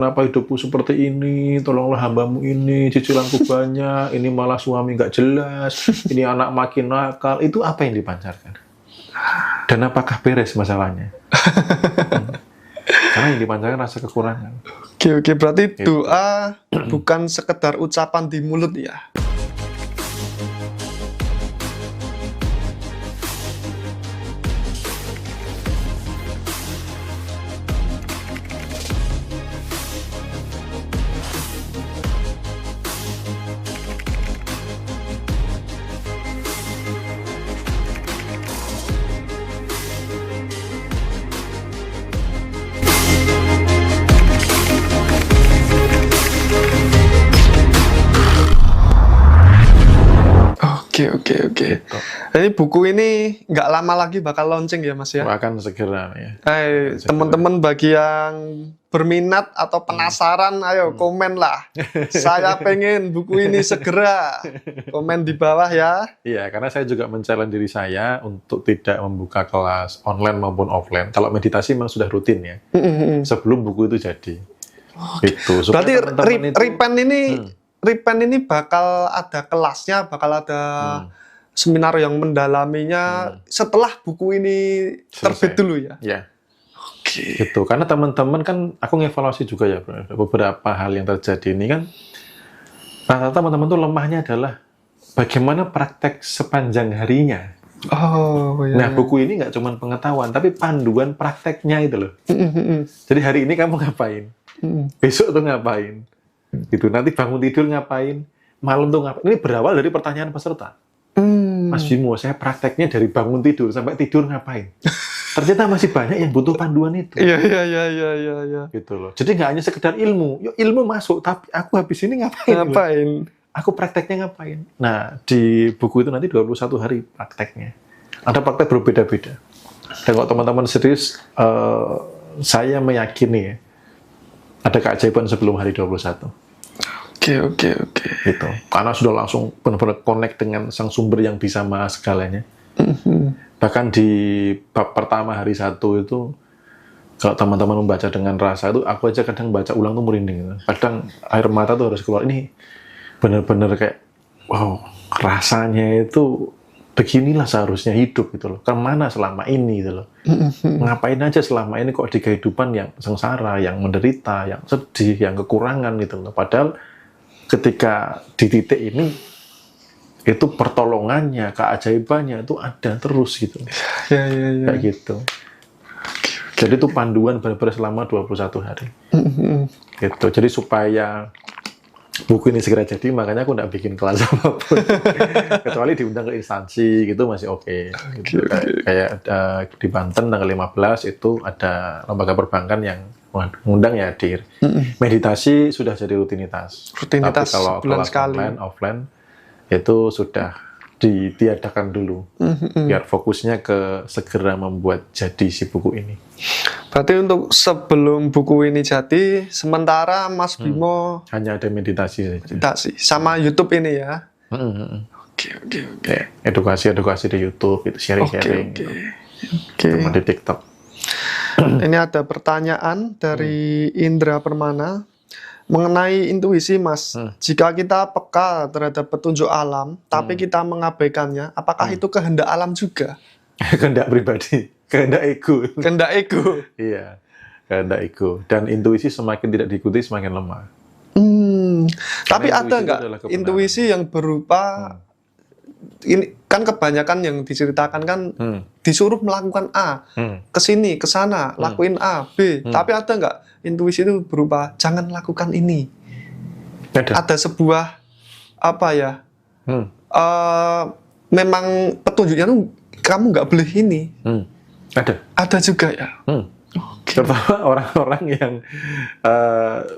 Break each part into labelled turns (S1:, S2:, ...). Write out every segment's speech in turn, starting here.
S1: Kenapa hidupku seperti ini? Tolonglah hambamu ini, cicilanku banyak, ini malah suami nggak jelas, ini anak makin nakal. Itu apa yang dipancarkan? Dan apakah beres masalahnya? Karena yang dipancarkan rasa kekurangan.
S2: Oke, berarti doa bukan sekedar ucapan di mulut ya? Oke.
S1: Gitu.
S2: Jadi buku ini nggak lama lagi bakal launching ya Mas ya?
S1: Bahkan segera ya.
S2: Teman-teman bagi yang berminat atau penasaran, ayo komen lah. Saya pengen buku ini segera. Komen di bawah ya.
S1: Iya, karena saya juga men-challenge diri saya untuk tidak membuka kelas online maupun offline. Kalau meditasi memang sudah rutin ya. Sebelum buku itu jadi. Gitu.
S2: Berarti Repen ini bakal ada kelasnya, bakal ada seminar yang mendalaminya setelah buku ini terbit dulu ya?
S1: Ya. Oke. Gitu. Karena teman-teman kan, aku ngevaluasi juga ya, beberapa hal yang terjadi ini kan, rata-rata teman-teman tuh lemahnya adalah bagaimana praktek sepanjang harinya. Nah, buku ini nggak cuma pengetahuan, tapi panduan prakteknya itu loh. Jadi hari ini kamu ngapain? Besok tuh ngapain? Gitu. Nanti bangun tidur ngapain? Malam tuh ngapain? Ini berawal dari pertanyaan peserta. Mas Bimo, saya prakteknya dari bangun tidur sampai tidur ngapain? Ternyata masih banyak yang butuh panduan itu.
S2: Iya.
S1: Gitu loh. Jadi nggak hanya sekedar ilmu. Yuk, ilmu masuk, tapi aku habis ini ngapain? Aku prakteknya ngapain? Nah, di buku itu nanti 21 hari prakteknya. Ada praktek berbeda-beda. Dan kalau teman-teman serius, saya meyakini ya, ada keajaiban sebelum hari 21.
S2: Oke.
S1: Gitu. Karena sudah langsung benar-benar connect dengan sang sumber yang bisa maha segalanya. Bahkan di bab pertama hari 1 itu, kalau teman-teman membaca dengan rasa itu, aku aja kadang baca ulang tuh merinding. Kadang air mata tuh harus keluar. Ini benar-benar kayak, wow, rasanya itu beginilah seharusnya hidup gitu loh. Kemana selama ini gitu loh. Ngapain aja selama ini kok di kehidupan yang sengsara, yang menderita, yang sedih, yang kekurangan gitu loh. Padahal ketika di titik ini, itu pertolongannya, keajaibannya itu ada terus gitu. Kayak gitu. Jadi itu panduan benar-benar selama 21 hari. Gitu. Jadi supaya buku ini segera jadi, makanya aku nggak bikin kelas apapun. Kecuali diundang ke instansi gitu masih oke. Gitu. Kayak di Banten tanggal 15 itu ada lembaga perbankan yang mengundang ya hadir. Meditasi sudah jadi rutinitas. Tapi kalau
S2: bulan
S1: kelas
S2: sekali.
S1: offline itu sudah ditiadakan dulu. Biar fokusnya ke segera membuat jadi si buku ini.
S2: Berarti untuk sebelum buku ini jadi, sementara Mas Bimo
S1: hanya ada meditasi saja.
S2: Meditasi sama YouTube ini ya. Oke.
S1: Edukasi di YouTube, itu sharing-sharing. Teman di TikTok.
S2: Ini ada pertanyaan dari Indra Permana mengenai intuisi, Mas. Jika kita peka terhadap petunjuk alam, tapi kita mengabaikannya, apakah itu kehendak alam juga?
S1: Kehendak pribadi, kehendak ego.
S2: Kehendak ego.
S1: Iya, kehendak ego. Dan intuisi semakin tidak diikuti semakin lemah.
S2: Tapi ada nggak intuisi yang berupa ini kan kebanyakan yang diceritakan kan disuruh melakukan A, kesini, kesana, lakuin A, B. Tapi ada nggak intuisi itu berupa jangan lakukan ini? Ada sebuah apa ya? Memang petunjuknya tuh kamu nggak boleh ini. Ada juga ya.
S1: Terutama orang-orang yang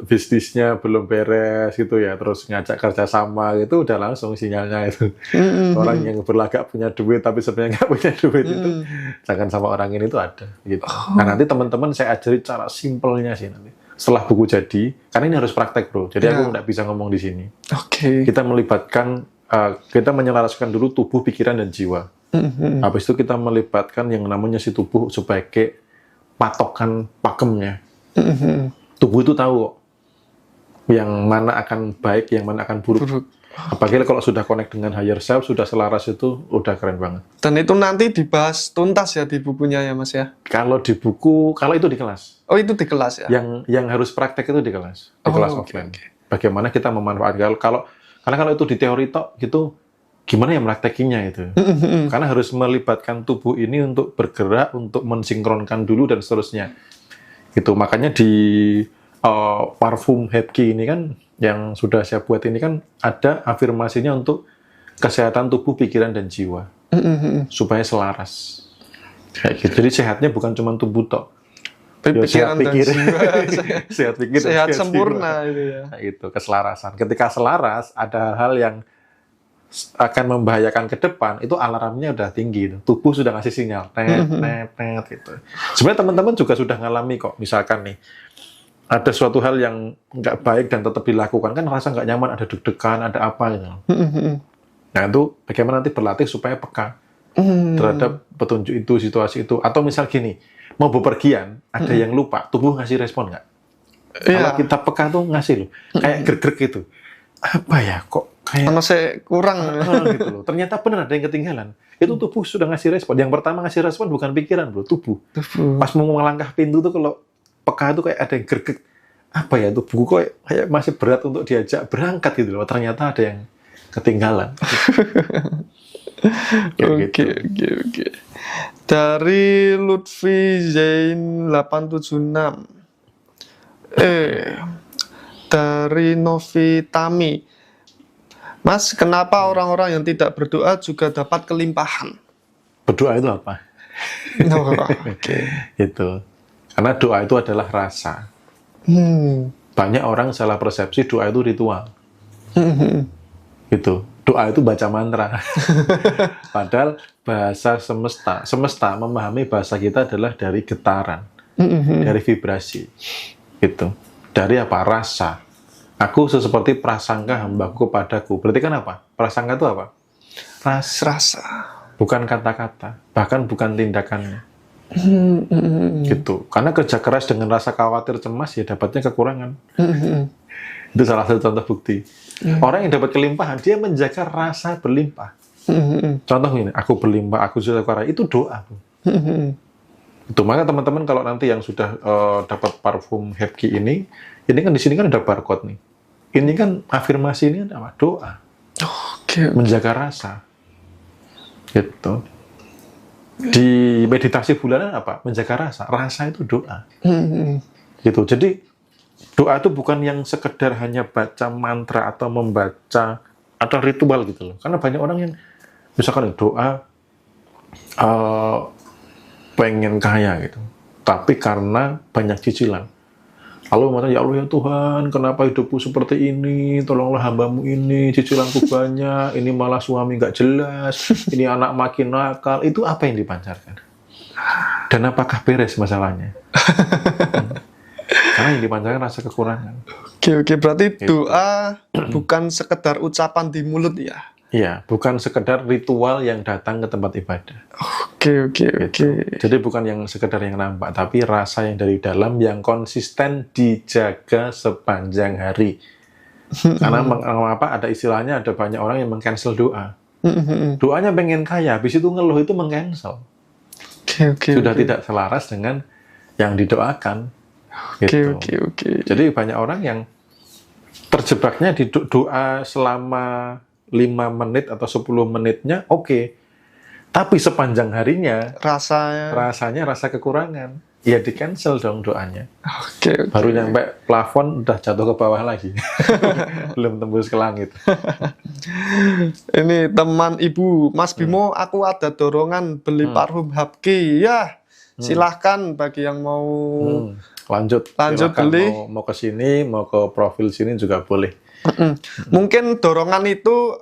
S1: bisnisnya belum beres gitu ya, terus ngajak kerjasama gitu, udah langsung sinyalnya itu. Orang yang berlagak punya duit tapi sebenarnya nggak punya duit itu, jangan sama orang ini tuh ada. Gitu. Nah nanti teman-teman saya ajari cara simpelnya sih nanti. Setelah buku jadi, karena ini harus praktek bro, jadi aku nggak bisa ngomong di sini. Kita melibatkan, kita menyelaraskan dulu tubuh, pikiran, dan jiwa. Habis itu kita melibatkan yang namanya si tubuh sebagai patokan pakemnya. Tubuh itu tahu kok yang mana akan baik, yang mana akan buruk. Apalagi kalau sudah connect dengan higher self, sudah selaras, itu udah keren banget.
S2: Dan itu nanti dibahas tuntas ya di bukunya ya Mas ya?
S1: Kalau di buku, kalau itu di kelas.
S2: Oh itu di kelas ya?
S1: Yang harus praktek itu di kelas, kelas offline. Bagaimana kita memanfaatkan, karena kalau itu di teori tok gitu, gimana ya praktekinya itu? Karena harus melibatkan tubuh ini untuk bergerak, untuk mensinkronkan dulu dan seterusnya. Gitu. Makanya di parfum Hapki ini kan, yang sudah saya buat ini kan, ada afirmasinya untuk kesehatan tubuh, pikiran, dan jiwa. Supaya selaras. Kayak gitu. Jadi sehatnya bukan cuma tubuh tok.
S2: Pikiran dan jiwa.
S1: Sehat pikir,
S2: sehat sempurna itu ya.
S1: Nah, itu keselarasan. Ketika selaras, ada hal yang akan membahayakan ke depan, itu alarmnya udah tinggi. Tubuh sudah ngasih sinyal, net, gitu. Sebenarnya teman-teman juga sudah ngalami kok. Misalkan nih, ada suatu hal yang nggak baik dan tetap dilakukan, kan rasa nggak nyaman, ada deg-degan, ada apa gitu. Nah itu bagaimana nanti berlatih supaya peka terhadap petunjuk itu, situasi itu. Atau misal gini, mau bepergian, ada yang lupa, tubuh ngasih respon nggak? Kalau kita peka tuh ngasih loh, kayak greg-greg gitu. Apa ya, kok kayak
S2: karena saya kurang
S1: gitu loh. Ternyata benar ada yang ketinggalan. Itu tubuh sudah ngasih respon. Yang pertama ngasih respon bukan pikiran bro, tubuh. Pas mau melangkah pintu tuh kalau peka itu kayak ada yang greg-greg. Apa ya, tubuh kok kayak masih berat untuk diajak berangkat gitu loh. Ternyata ada yang ketinggalan.
S2: Oke. Dari Lutfi Zain 876. Dari Novitami. Mas, kenapa orang-orang yang tidak berdoa juga dapat kelimpahan?
S1: Berdoa itu apa? Itu. Karena doa itu adalah rasa. Banyak orang salah persepsi doa itu ritual. Gitu. Doa itu baca mantra. Padahal bahasa semesta memahami bahasa kita adalah dari getaran, dari vibrasi. Gitu. Dari apa? Rasa. Aku seperti prasangka hambaku padaku. Berarti kan apa? Prasangka itu apa?
S2: Rasa.
S1: Bukan kata-kata, bahkan bukan tindakannya. Gitu. Karena kerja keras dengan rasa khawatir, cemas, ya dapatnya kekurangan. Itu salah satu contoh bukti. Orang yang dapat kelimpahan, dia menjaga rasa berlimpah. Contoh ini, aku berlimpah, aku sudah kaya, itu doa. Itu maka teman-teman kalau nanti yang sudah dapat parfum Hapki ini kan di sini kan ada barcode nih. Ini kan afirmasi ini apa? Doa. Menjaga rasa. Gitu. Di meditasi bulanan apa? Menjaga rasa. Rasa itu doa. Gitu. Jadi doa itu bukan yang sekedar hanya baca mantra atau membaca atau ritual gitu loh. Karena banyak orang yang misalkan doa pengen kaya gitu, tapi karena banyak cicilan. Lalu mengatakan, ya Allah ya Tuhan, kenapa hidupku seperti ini? Tolonglah hambamu ini, cicilanku banyak, ini malah suami nggak jelas, ini anak makin nakal. Itu apa yang dipancarkan? Dan apakah beres masalahnya? Karena yang dipancarkan rasa kekurangan.
S2: Oke, berarti doa bukan sekedar ucapan di mulut ya?
S1: Iya, bukan sekedar ritual yang datang ke tempat ibadah.
S2: Oke.
S1: Jadi bukan yang sekedar yang nampak, tapi rasa yang dari dalam yang konsisten dijaga sepanjang hari. Karena mengapa ada istilahnya, ada banyak orang yang meng-cancel doa. Doanya pengen kaya, habis itu ngeluh, itu meng-cancel. Sudah tidak selaras dengan yang didoakan. Gitu. Jadi banyak orang yang terjebaknya di doa selama 5 menit atau 10 menitnya oke. Tapi sepanjang harinya rasanya rasa kekurangan. Ya di cancel dong doanya. Baru nyampe plafon udah jatuh ke bawah lagi. Belum tembus ke langit.
S2: Ini teman Ibu, Mas Bimo, aku ada dorongan beli parfum Hapki. Ya, silahkan bagi yang mau
S1: lanjut
S2: beli.
S1: Mau ke sini, mau ke profil sini juga boleh.
S2: Mungkin dorongan itu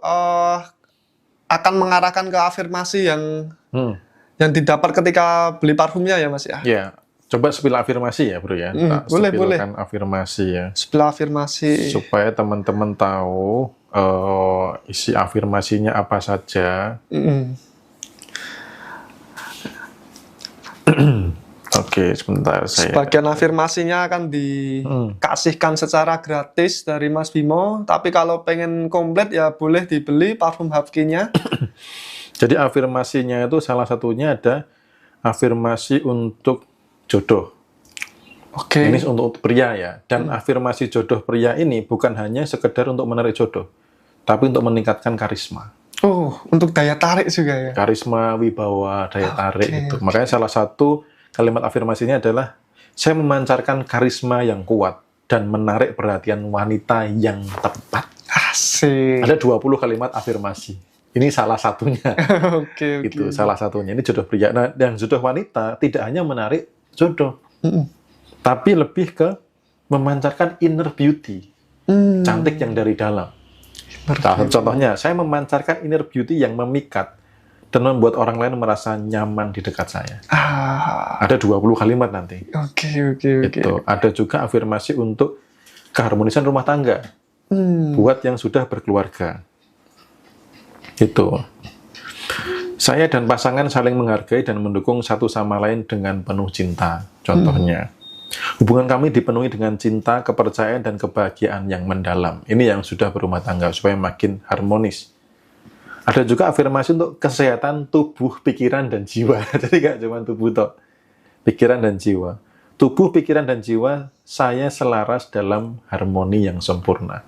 S2: akan mengarahkan ke afirmasi yang didapat ketika beli parfumnya ya Mas ya.
S1: Ya, coba spill afirmasi ya bro ya.
S2: Boleh.
S1: Afirmasi ya.
S2: Spill afirmasi.
S1: Supaya teman-teman tahu isi afirmasinya apa saja. Oke, sebentar saya.
S2: Sebagian afirmasinya akan dikasihkan secara gratis dari Mas Bimo, tapi kalau pengen komplit ya boleh dibeli parfum Hafkinya.
S1: Jadi afirmasinya itu salah satunya ada afirmasi untuk jodoh.
S2: Oke.
S1: Ini untuk pria ya. Dan afirmasi jodoh pria ini bukan hanya sekedar untuk menarik jodoh, tapi untuk meningkatkan karisma.
S2: Oh, untuk daya tarik juga ya.
S1: Karisma, wibawa, daya tarik gitu. Makanya salah satu kalimat afirmasinya adalah saya memancarkan karisma yang kuat dan menarik perhatian wanita yang tepat.
S2: Asik.
S1: Ada 20 kalimat afirmasi. Ini salah satunya.
S2: Oke.
S1: Itu salah satunya. Ini jodoh pria. Nah, yang jodoh wanita tidak hanya menarik jodoh, tapi lebih ke memancarkan inner beauty, cantik yang dari dalam. Contohnya, saya memancarkan inner beauty yang memikat dan membuat orang lain merasa nyaman di dekat saya. Ada 20 kalimat nanti.
S2: Oke.
S1: Itu. Ada juga afirmasi untuk keharmonisan rumah tangga. Buat yang sudah berkeluarga. Itu. Saya dan pasangan saling menghargai dan mendukung satu sama lain dengan penuh cinta. Contohnya, hubungan kami dipenuhi dengan cinta, kepercayaan, dan kebahagiaan yang mendalam. Ini yang sudah berumah tangga, supaya makin harmonis. Ada juga afirmasi untuk kesehatan tubuh, pikiran, dan jiwa. Jadi nggak cuma tubuh toh, pikiran dan jiwa. Tubuh, pikiran, dan jiwa saya selaras dalam harmoni yang sempurna.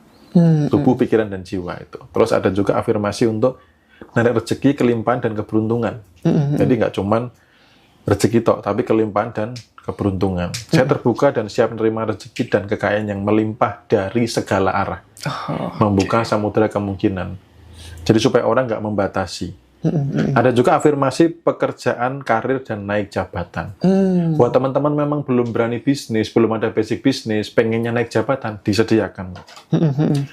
S1: Tubuh, pikiran, dan jiwa itu. Terus ada juga afirmasi untuk menarik rezeki, kelimpahan, dan keberuntungan. Jadi nggak cuma rezeki tok, tapi kelimpahan dan keberuntungan. Saya terbuka dan siap menerima rezeki dan kekayaan yang melimpah dari segala arah. Membuka samudera kemungkinan. Jadi supaya orang nggak membatasi. Ada juga afirmasi pekerjaan, karir, dan naik jabatan. Buat teman-teman memang belum berani bisnis, belum ada basic bisnis, pengennya naik jabatan, disediakan.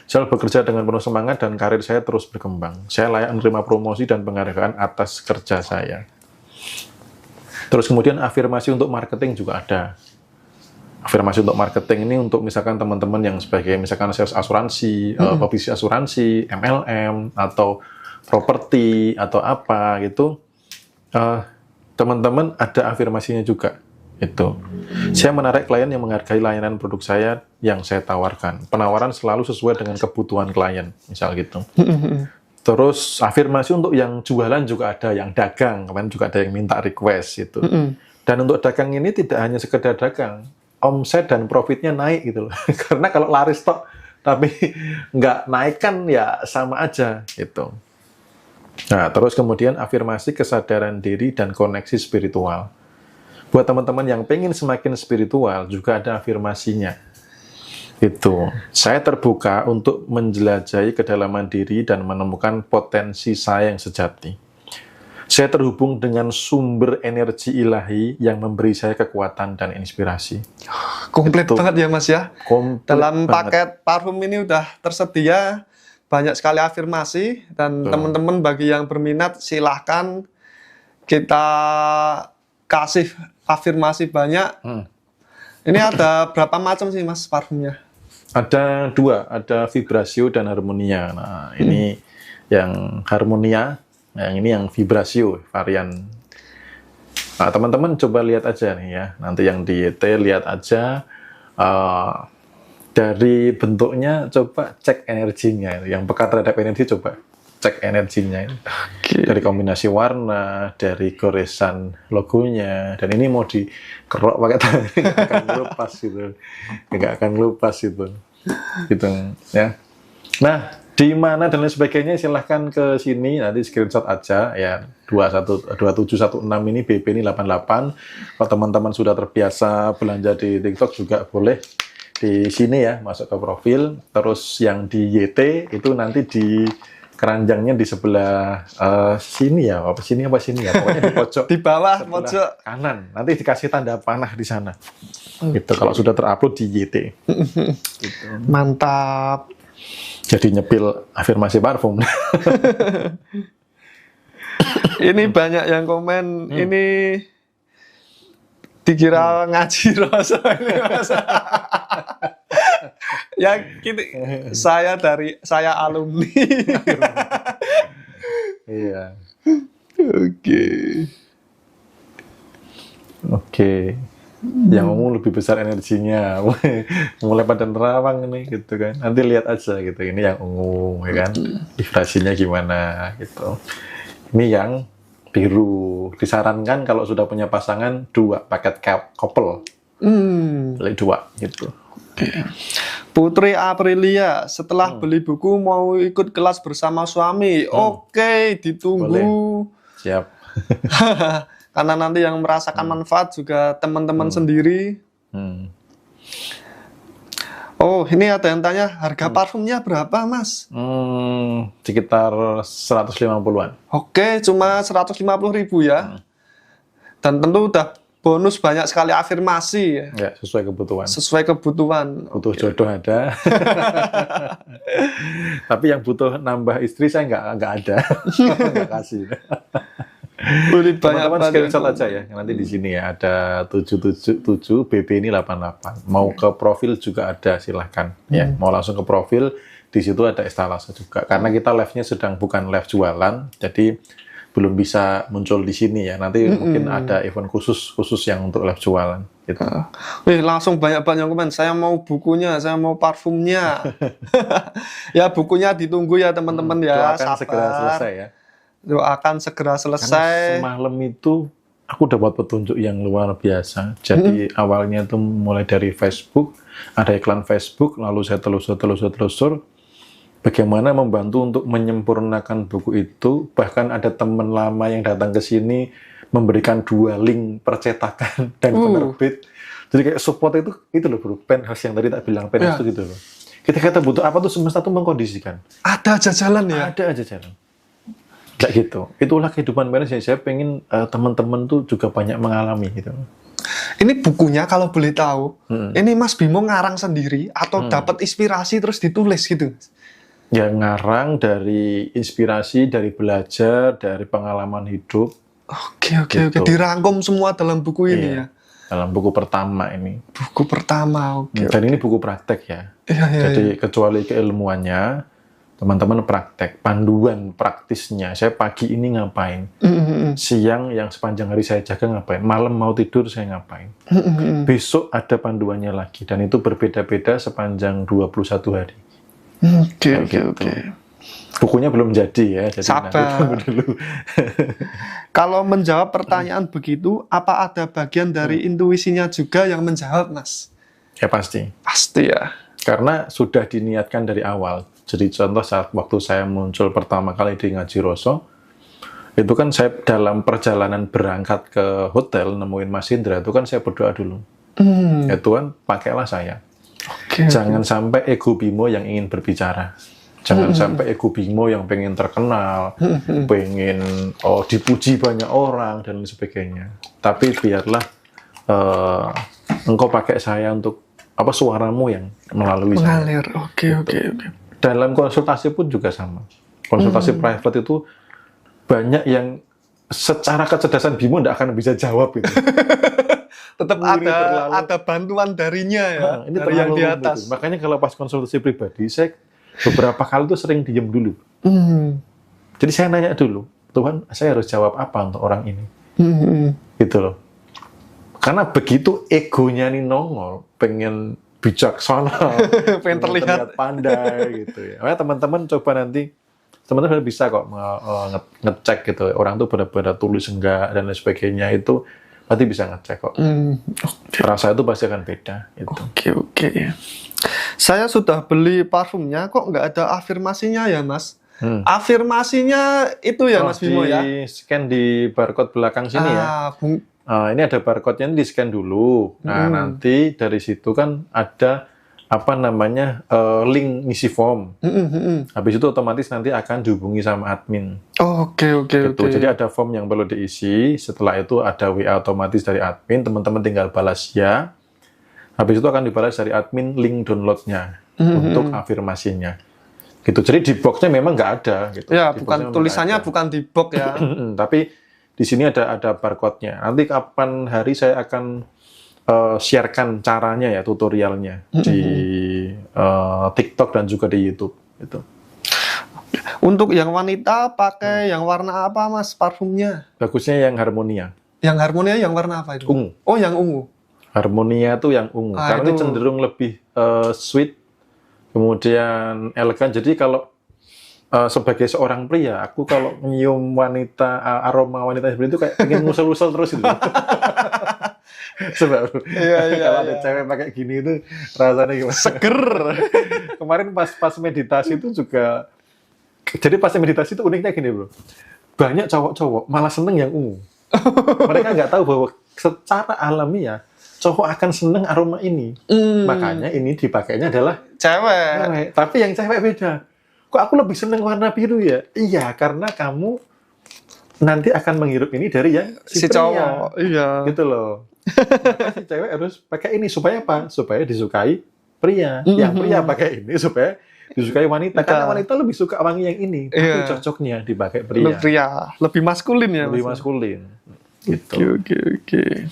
S1: Saya bekerja dengan penuh semangat dan karir saya terus berkembang. Saya layak menerima promosi dan penghargaan atas kerja saya. Terus kemudian afirmasi untuk marketing juga ada. Afirmasi untuk marketing ini untuk misalkan teman-teman yang sebagai misalkan sales asuransi, pebisnis asuransi, MLM, atau properti, atau apa gitu. Teman-teman ada afirmasinya juga. Itu. Saya menarik klien yang menghargai layanan produk saya yang saya tawarkan. Penawaran selalu sesuai dengan kebutuhan klien, misal gitu. Terus afirmasi untuk yang jualan juga ada, yang dagang, kemarin juga ada yang minta request gitu. Dan untuk dagang ini tidak hanya sekedar dagang, omset dan profitnya naik gitu loh. Karena kalau laris tok tapi nggak naik kan ya sama aja gitu. Nah, terus kemudian afirmasi kesadaran diri dan koneksi spiritual. Buat teman-teman yang pengen semakin spiritual juga ada afirmasinya. Itu. Saya terbuka untuk menjelajahi kedalaman diri dan menemukan potensi saya yang sejati. Saya terhubung dengan sumber energi ilahi yang memberi saya kekuatan dan inspirasi.
S2: Komplit banget ya Mas ya.
S1: Komplit
S2: Dalam
S1: banget.
S2: paket parfum ini udah tersedia banyak sekali afirmasi, dan teman-teman bagi yang berminat silahkan kita kasih afirmasi banyak. Ini ada berapa macam sih Mas parfumnya?
S1: Ada 2, ada Vibrasio dan Harmonia. Nah, ini yang Harmonia, yang ini yang Vibrasio varian. Nah, teman-teman coba lihat aja nih ya. Nanti yang di YT lihat aja dari bentuknya, coba cek energinya. Yang peka terhadap energi coba cek energinya. Dari kombinasi warna, dari goresan logonya, dan ini mau dikerok pakai tangan nggak akan lepas gitu, nggak akan lepas gitu ya. Nah, di mana dan lain sebagainya silahkan ke sini, nanti screenshot aja ya. 2716 ini BP ini 88. Kalau teman-teman sudah terbiasa belanja di TikTok juga boleh di sini ya, masuk ke profil. Terus yang di YT itu nanti di keranjangnya di sebelah sini ya, apa sini ya, pokoknya di pojok
S2: Di bawah
S1: sebelah
S2: pojok
S1: kanan. Nanti dikasih tanda panah di sana. Gitu kalau sudah terupload di YT. Gitu.
S2: Mantap.
S1: Jadi nyepil afirmasi parfum.
S2: Ini banyak yang komen, ini dikira ngaji rasa ini Mas. Ya gini, saya alumni.
S1: Iya.
S2: Oke.
S1: Oke. Yang ungu lebih besar energinya, mulai pada nerawang nih gitu kan. Nanti lihat aja gitu, ini yang ungu ya kan, vibrasinya gimana gitu. Ini yang biru, disarankan kalau sudah punya pasangan 2 paket couple, beli 2 gitu.
S2: Putri Aprilia, setelah beli buku mau ikut kelas bersama suami. Oke, ditunggu.
S1: Siap.
S2: Karena nanti yang merasakan manfaat juga teman-teman sendiri. Oh, ini ada yang tanya harga parfumnya berapa, Mas?
S1: Sekitar 150-an.
S2: Oke, cuma 150.000 ya. Dan tentu udah bonus banyak sekali afirmasi ya.
S1: Ya, sesuai kebutuhan.
S2: Sesuai kebutuhan.
S1: Butuh jodoh ada. Tapi yang butuh nambah istri saya nggak ada. Nggak kasih.
S2: Beli
S1: Teman-teman
S2: banyak
S1: screenshot aja ya. Nanti di sini ya ada 777 BB ini 88. Mau ke profil juga ada, silahkan. Ya, mau langsung ke profil, di situ ada estalase juga. Karena kita live-nya sedang bukan live jualan, jadi belum bisa muncul di sini ya. Nanti mungkin ada event khusus yang untuk live jualan. Gitu.
S2: Wih, langsung banyak komen. Saya mau bukunya, saya mau parfumnya. Ya, bukunya ditunggu ya teman-teman ya.
S1: Doakan segera selesai ya.
S2: Doakan segera selesai.
S1: Karena semalam itu aku dapat petunjuk yang luar biasa. Jadi awalnya itu mulai dari Facebook, ada iklan Facebook, lalu saya telusur. Bagaimana membantu untuk menyempurnakan buku itu. Bahkan ada teman lama yang datang ke sini memberikan 2 link percetakan dan penerbit. Jadi kayak support itu loh bro, penthouse yang tadi tak bilang penthouse itu gitu loh. Kita butuh apa tuh semesta tuh mengkondisikan.
S2: Ada aja jalan ya.
S1: Ada aja jalan. Kayak gitu. Itulah kehidupan penulis yang saya pengen teman-teman tuh juga banyak mengalami gitu.
S2: Ini bukunya kalau boleh tahu, ini Mas Bimo ngarang sendiri atau dapat inspirasi terus ditulis gitu?
S1: Ya dari inspirasi, dari belajar, dari pengalaman hidup.
S2: Oke. Dirangkum semua dalam buku ini ya.
S1: Dalam buku pertama ini.
S2: Buku pertama, oke.
S1: Dan ini buku praktek ya. Jadi kecuali keilmuannya, teman-teman praktek, panduan praktisnya. Saya pagi ini ngapain, siang yang sepanjang hari saya jaga ngapain, malam mau tidur saya ngapain. Besok ada panduannya lagi, dan itu berbeda-beda sepanjang 21 hari.
S2: Oke.
S1: Bukunya belum jadi ya. Jadi
S2: sabar.
S1: Dulu.
S2: Kalau menjawab pertanyaan begitu, apa ada bagian dari intuisinya juga yang menjawab, Mas?
S1: Ya pasti.
S2: Pasti ya.
S1: Karena sudah diniatkan dari awal. Jadi contoh saat waktu saya muncul pertama kali di Ngaji Roso, itu kan saya dalam perjalanan berangkat ke hotel nemuin Mas Indra, itu kan saya berdoa dulu. Ya Tuhan, pakailah saya. Jangan sampai ego Bimo yang ingin berbicara. Jangan sampai ego Bimo yang pengen terkenal, pengen dipuji banyak orang, dan lain sebagainya. Tapi biarlah engkau pakai saya untuk suaramu yang melalui
S2: mengalir.
S1: Saya.
S2: Oke.
S1: Dalam konsultasi pun juga sama. Konsultasi private itu banyak yang secara kecerdasan Bimo tidak akan bisa jawab gitu.
S2: Tetap ada bantuan darinya ya.
S1: Ini
S2: dari yang di atas.
S1: Gitu. Makanya kalau pas konsultasi pribadi, saya beberapa kali tuh sering diem dulu. Jadi saya nanya dulu, Tuhan, saya harus jawab apa untuk orang ini? Gitu loh. Karena begitu egonya nih nongol, pengen bijaksana,
S2: pengen terlihat
S1: pandai gitu ya. Makanya teman-teman coba nanti, teman-teman bisa kok ngecek gitu, orang tuh benar-benar tulis enggak dan lain sebagainya, itu nanti bisa ngecek kok. Rasa itu pasti akan beda. Gitu.
S2: Oke. Saya sudah beli parfumnya, kok nggak ada afirmasinya ya, Mas? Afirmasinya itu ya, Mas Bimo ya?
S1: Di scan di barcode belakang sini ya. Ini ada barcode-nya, di scan dulu. Nah, nanti dari situ kan ada link ngisi form. Habis itu otomatis nanti akan dihubungi sama admin.
S2: Oke.
S1: Jadi ada form yang perlu diisi. Setelah itu ada WA otomatis dari admin. Teman-teman tinggal balas ya. Habis itu akan dibalas dari admin link downloadnya untuk afirmasinya. Gitu. Jadi di boxnya memang nggak ada. Gitu.
S2: Ya, bukan tulisannya bukan di box ya.
S1: Tapi di sini ada barcode-nya. Nanti kapan hari saya akan sharekan caranya ya, tutorialnya di TikTok dan juga di YouTube. Gitu.
S2: Untuk yang wanita pakai yang warna apa, Mas, parfumnya?
S1: Bagusnya yang Harmonia.
S2: Yang Harmonia yang warna apa itu?
S1: Ungu.
S2: Oh, yang ungu.
S1: Harmonia tuh yang ungu. Karena ini
S2: itu.
S1: cenderung lebih sweet, kemudian elegan. Jadi kalau sebagai seorang pria, aku kalau nyium wanita, aroma wanita seperti itu kayak pengen ngusel-ngusel terus gitu. Sebab kalau ada cewek pakai gini itu rasanya gimana?
S2: Seger.
S1: Kemarin pas meditasi itu juga, jadi pas meditasi itu uniknya gini bro, banyak cowok-cowok malah seneng yang ungu. Mereka nggak tahu bahwa secara alamiah cowok akan seneng aroma ini. Makanya ini dipakainya adalah
S2: Cewek.
S1: Tapi yang cewek beda. Kok aku lebih seneng warna biru ya? Iya, karena kamu nanti akan menghirup ini dari yang
S2: Si
S1: pria.
S2: cowok. Iya.
S1: Gitu loh. Maka si cewek harus pakai ini supaya apa? Supaya disukai pria. Yang pria pakai ini supaya disukai wanita. Karena wanita lebih suka wangi yang ini. Tapi cocoknya dipakai pria.
S2: Lebih maskulin ya.
S1: Lebih maskulin. Gitu.
S2: Oke.